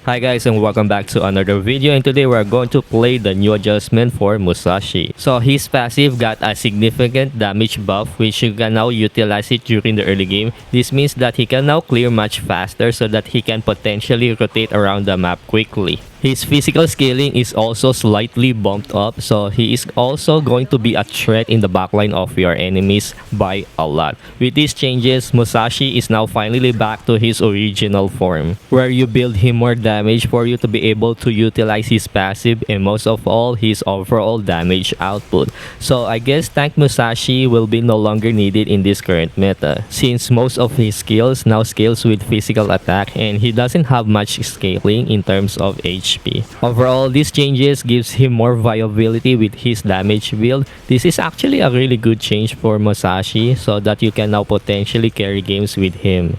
Hi guys and welcome back to another video, and today we are going to play the new adjustment for Musashi. So his passive got a significant damage buff which you can now utilize it during the early game. This means that he can now clear much faster so that he can potentially rotate around the map quickly. His physical scaling is also slightly bumped up, so he is also going to be a threat in the backline of your enemies by a lot. With these changes, Musashi is now finally back to his original form, where you build him more damage for you to be able to utilize his passive and most of all his overall damage output. So I guess Tank Musashi will be no longer needed in this current meta, since most of his skills now scales with physical attack and he doesn't have much scaling in terms of HP. Overall, these changes gives him more viability with his damage build. This is actually a really good change for Musashi so that you can now potentially carry games with him.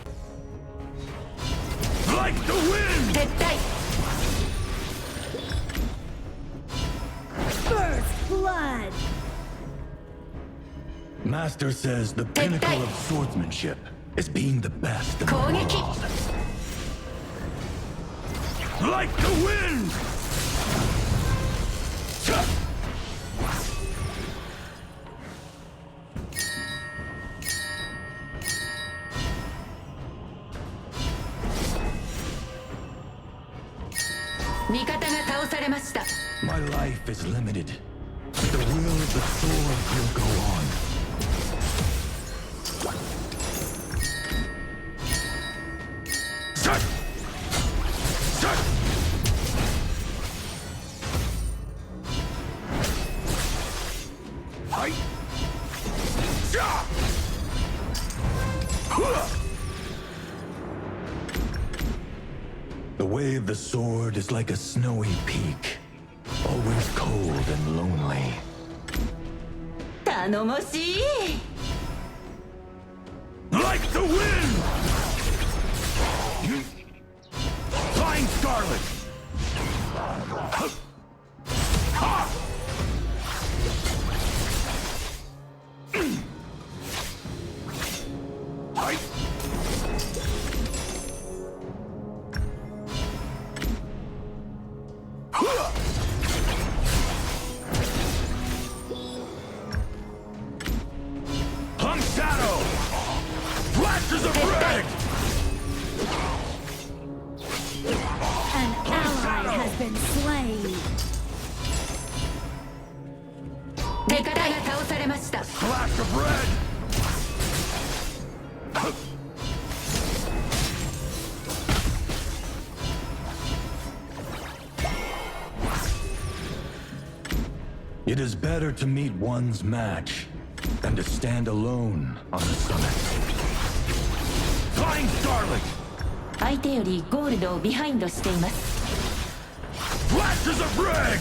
Like the wind! First blood! Master says the pinnacle of swordsmanship is being the best in the world. Like the wind! My life is limited, but the will of the sword will go on. The way of the sword is like a snowy peak, always cold and lonely. 頼もしい Like the wind! Flying Scarlet! Shadow! Flashes of red! An ally has been slain. Flash of red! It is better to meet one's match than to stand alone on the summit. Flying Scarlet! 相手よりゴールドをビハインドしています。 Flashes of red!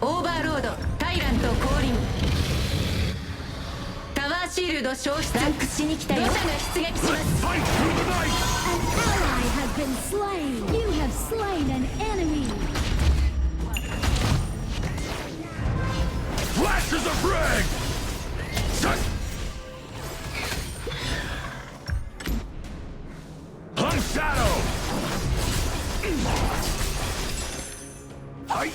Overlord, Tyrant 降臨。タワーシールド消失。ザンクしに来たよ。土砂が出撃します。 Fight through the night! An ally has been slain! You have slain an enemy! Flashes of red! Hung Shadow! Hi!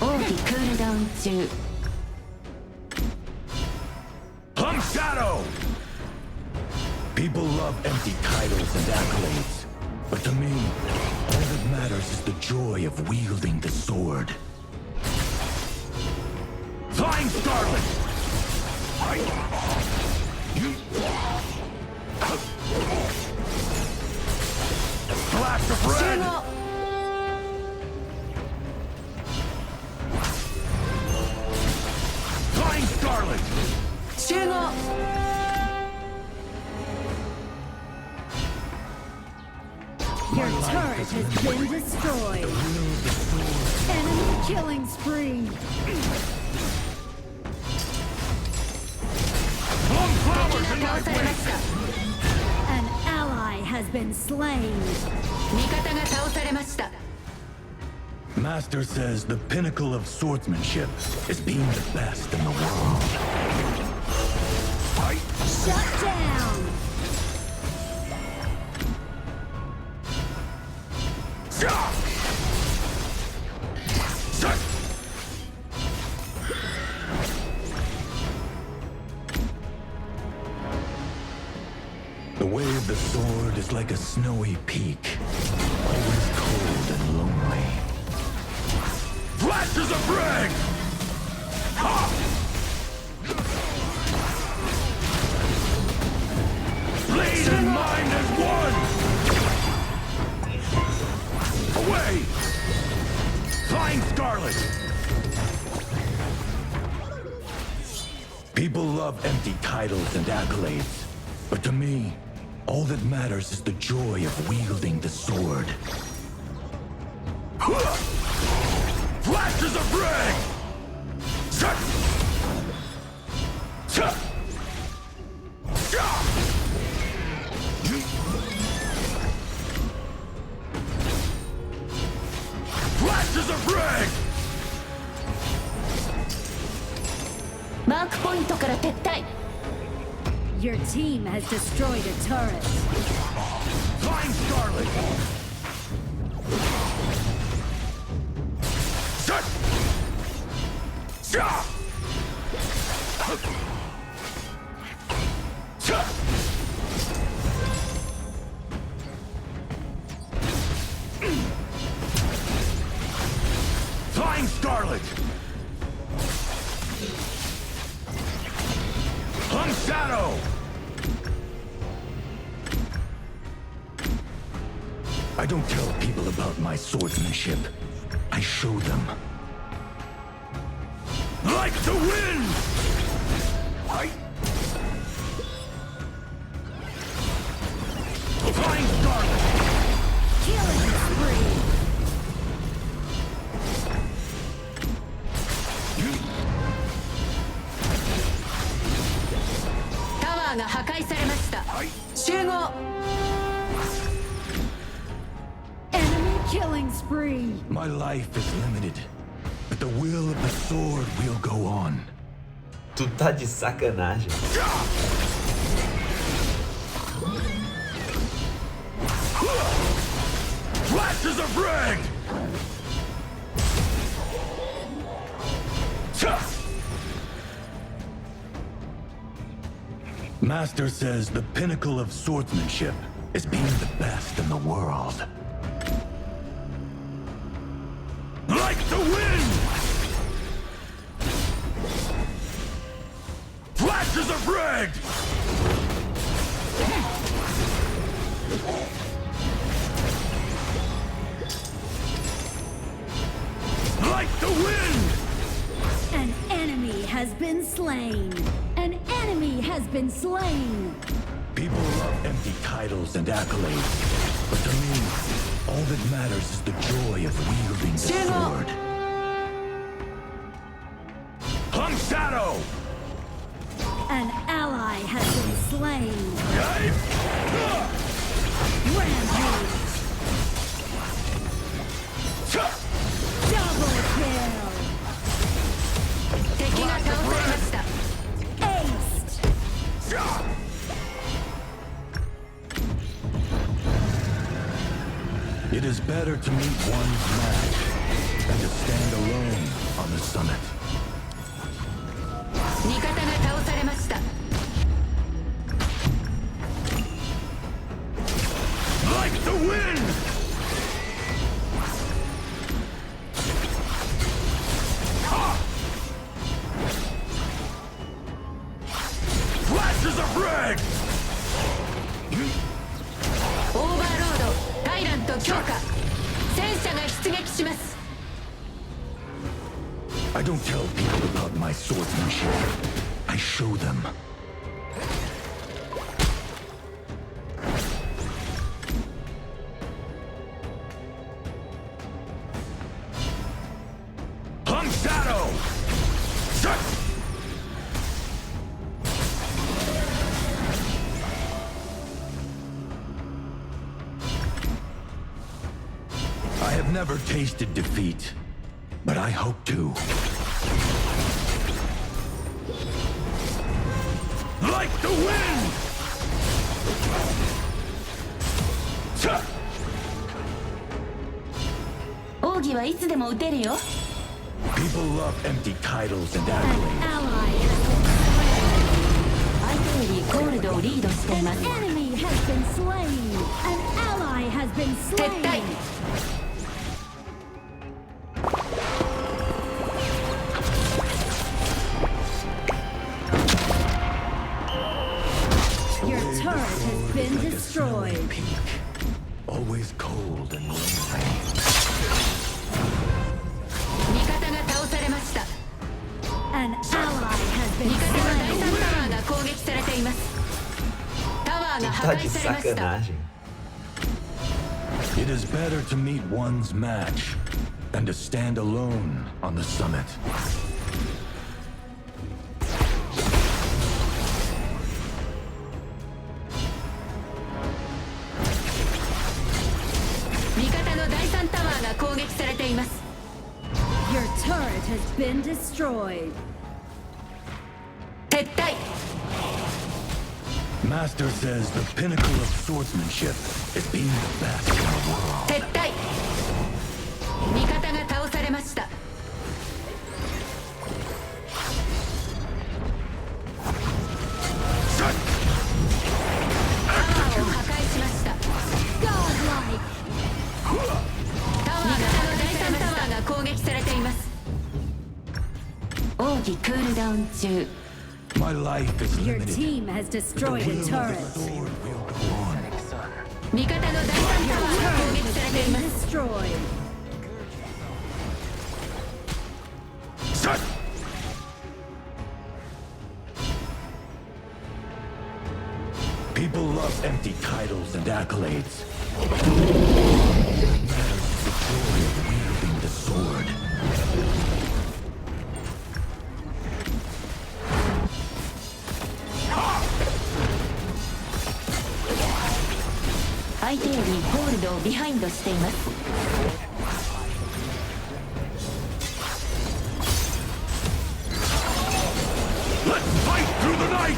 王妃クールダウン中。 Hung Shadow! People love empty titles and accolades, but to me, all that matters is the joy of wielding the sword. Flying Scarlet! Flash of red! Flying Scarlet! 集合。 Your turret has been destroyed! Enemy killing spree! Long flowers in my way! An ally has been slain. 味方が倒されました。 Master says the pinnacle of swordsmanship is being the best in the world. Fight! Shut down. The way of the sword is like a snowy peak, always cold and lonely. Flashes of ring! Ha! Blade and mind as one! Away! Flying Scarlet! People love empty titles and accolades, but to me, all that matters is the joy of wielding the sword. Flashes of ring! Flashes of ring! マークポイントから撤退。 Your team has destroyed a turret. Flying Scarlet! Flying Scarlet! Hung Shadow! I don't tell people about my swordsmanship. I show them. Like the wind! Flying Scarlet! Killing spree. タワーが破壊されました。集合。 Enemy killing spree. My life is limited, but the will of the sword will go on. Tu tá de sacanagem. Flashes of ring! Master says the pinnacle of swordsmanship is being the best in the world. Like the wind! Flashes of ring! Like the wind! An enemy has been slain. An enemy has been slain. People love empty titles and accolades, but to me, all that matters is the joy of wielding the sword. Hung Shadow! An ally has been slain. Rampage. Double kill. 敵が倒されました。 Aced. It is better to meet one's match than to stand alone on the summit. 味方が倒されました。 Like the wind! Flashes of ring! オーバーロード、タイラント強化。戦車が出撃します。 I don't tell people about my swordsmanship. I show them. Hung Shadow! have never tasted defeat, but I hope to. Like the wind! Cha! 奥義はいつでも打てるよ。 People love empty titles and An accolades. ally has 相手よりゴールドをリードしてい been ます。 An enemy has been slain. An ally has been 撤 slain. 退。 Your turret has been destroyed. Peak. Always cold and lonely. 味方が倒されました。 An ally has 味 been 方の第 slain. 3タワーが攻撃されています。タワーが破 Tá 壊 de されました。 sacanagem. It is better to meet one's match than to stand alone on the summit. 味方の第3タワーが攻撃されています。 Your turret has been destroyed. 撤退。 Master says the pinnacle of swordsmanship is being the best in the world. 撤退。味方が倒されました。タワーを破壊しました。 Godlike. タワーが第3タワーが攻撃されています。奥義クールダウン中。 My life is Your limited. team has destroyed a turret. Sword will go on. 味方の第3タワーが攻撃されています。 Destroyed. Shut! People love empty titles and accolades. What matters is the joy of wielding the sword. Ah! 相手よりゴールドをビハインドしています。 Let's fight through the night!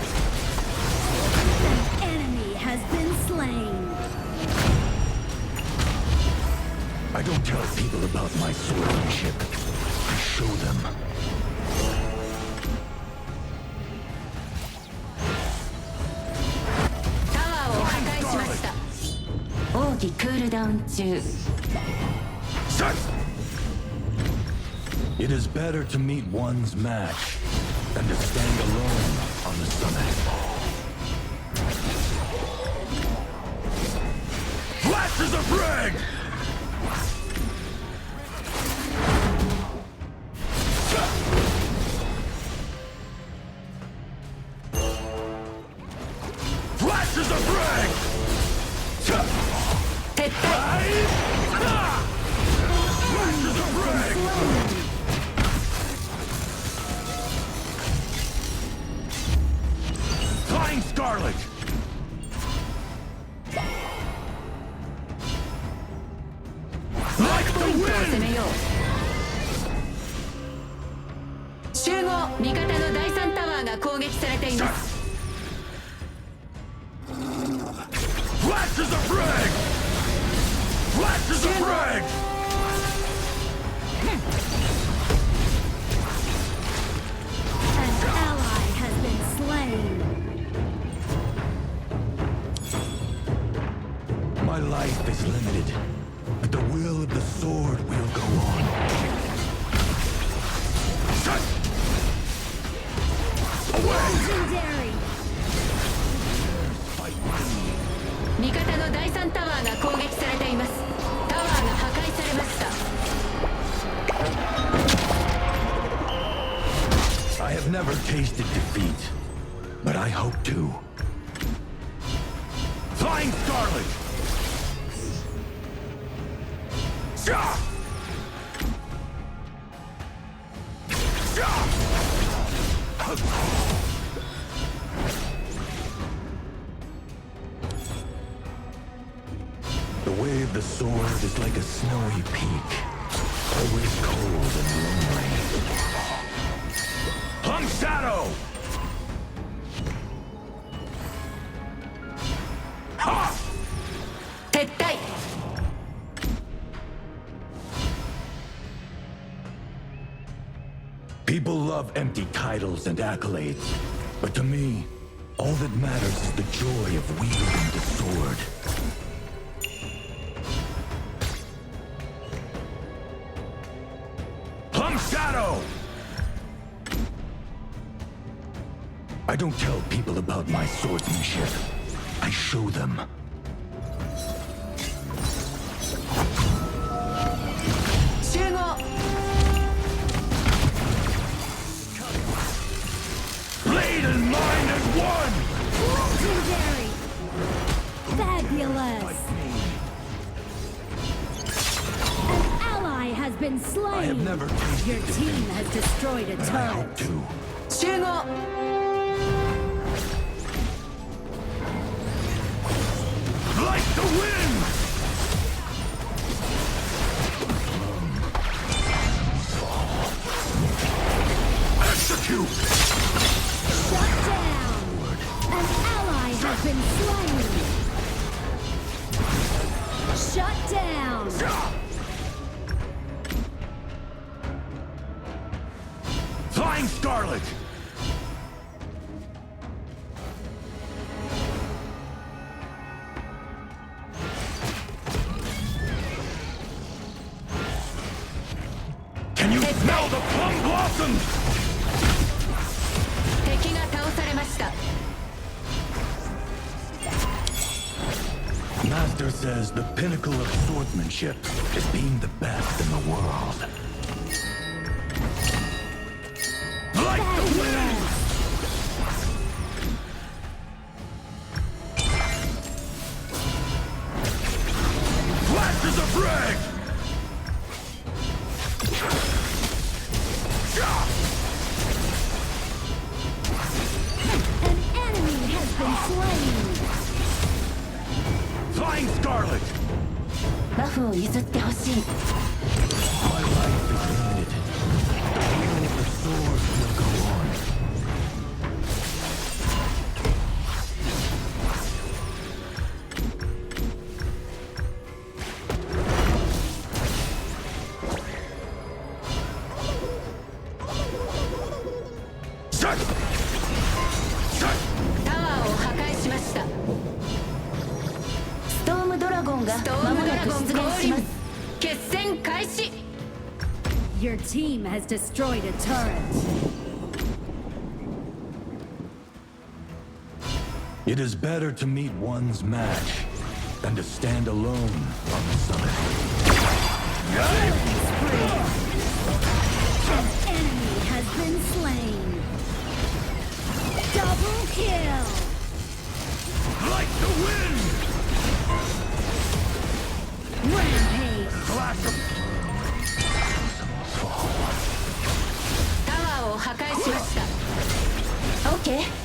An enemy has been slain. I don't tell people about my swordsmanship. I show them. タワーを破壊しました。奥義クールダウン中。 Shut! It is better to meet one's match than to stand alone on the summit. Flashes of red! Flashes of red! 撤退。 Flashes of red! Flying Scarlet! ポイントを攻めよう。集合。味方の第3タワーが攻撃されています。 Flashes of red! Flashes of red! An ally has been slain. My life is limited, but the will of the sword will go on. Shut! Away! Legendary. Fight me. 味方の第3タワーが攻撃されています。タワーが破壊されました。 I have never tasted defeat, but I hope to. Flying Scarlet! Shah! Shah! The way of The sword is like a snowy peak, always cold and lonely. Hung Shadow! Ha! 撤退 People love empty titles and accolades, but to me, all that matters is the joy of wielding the sword. Plum Shadow! I don't tell people about my swordsmanship. I show them. Blade and mind as one! Legendary! Fabulous! An ally has been slain! I have never tasted Your defeat, team has destroyed a and I hope turret. to. 集合 Like the wind! Execute! Shut down! An ally has been slain! Shut down! Flying Scarlet! Can you smell the plum blossoms? 敵が倒されました Master says the pinnacle of swordsmanship is being the best in the world. Like the wind! Flashes of red! An enemy has been slain! Flying Scarlet! バフを譲ってほしい My life is limited. The wielding of the sword will go on. Shut! Shut! タワーを破壊しましたストームドラゴンがストー間もなくムドラゴン降出現します。臨決戦開始 Your team has destroyed a turret. It is better to meet one's match than to stand alone on the summit. Killing spree! An enemy has been slain! Double kill! Like the wind! Rampage! Flash of タワーを破壊しましたオッケー。